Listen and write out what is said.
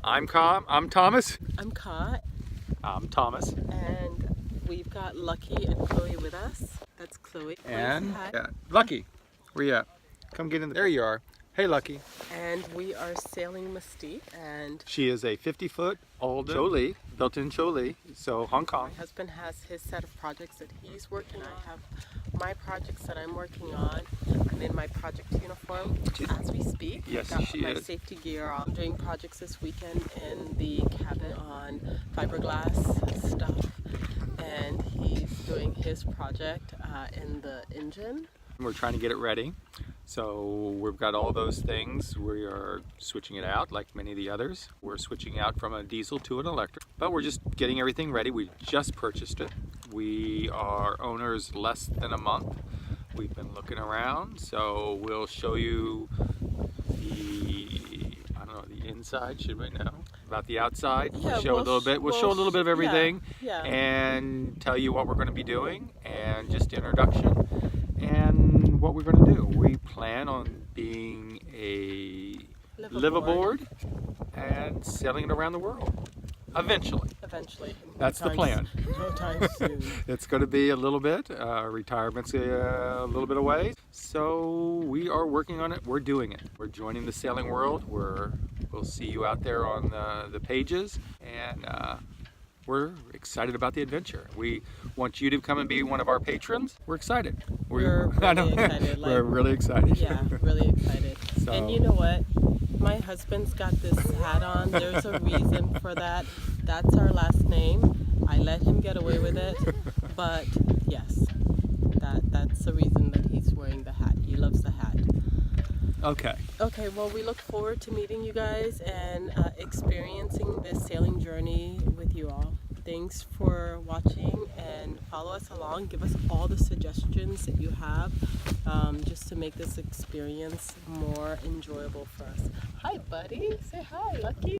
I'm Thomas. I'm Ka, I'm Thomas. and we've got Lucky and Chloe with us. That's Chloe. And Hi. yeah, Lucky, where you at? Come get in. There you are. Hey, Lucky. And we are sailing Mystique, and She is a 50-foot old Choli, built-in Choli, so Hong Kong. my husband has his set of projects that he's working on. I have my projects that I'm working on. I'm in my project uniform as we speak. Yes, Got she my is. safety gear on. I'm doing projects this weekend in the cabin on fiberglass stuff, and he's doing his project in the engine. We're trying to get it ready. So we've got all those things. We are switching it out like many of the others. We're switching out from a diesel to an electric, but we're just getting everything ready. We just purchased it. We are owners less than a month. We've been looking around, so we'll show you the, I don't know, the inside, should we know? About the outside, Yeah, we'll show a little bit. We'll show a little bit of everything, yeah. and tell you what we're going to be doing, and just introduction, and what we're going to do. We plan on being a liveaboard and sailing it around the world, eventually. Eventually. That's the plan. No time soon. It's going to be a little bit. Retirement's a little bit away. So we are working on it. We're doing it. We're joining the sailing world. We'll see you out there on the pages. And we're excited about the adventure. We want you to come and be one of our patrons. We're excited. We're really excited. We're really excited. Yeah, really excited. So, and you know what? My husband's got this hat on. There's a reason for that. That's our last name. I let him get away with it. But yes, that's the reason that he's wearing the hat. He loves the hat. Okay. Okay, well, we look forward to meeting you guys and experiencing this sailing journey with you all. Thanks for watching, and follow us along. Give us all the suggestions that you have just to make this experience more enjoyable for us. Hi, buddy. Say hi, Lucky.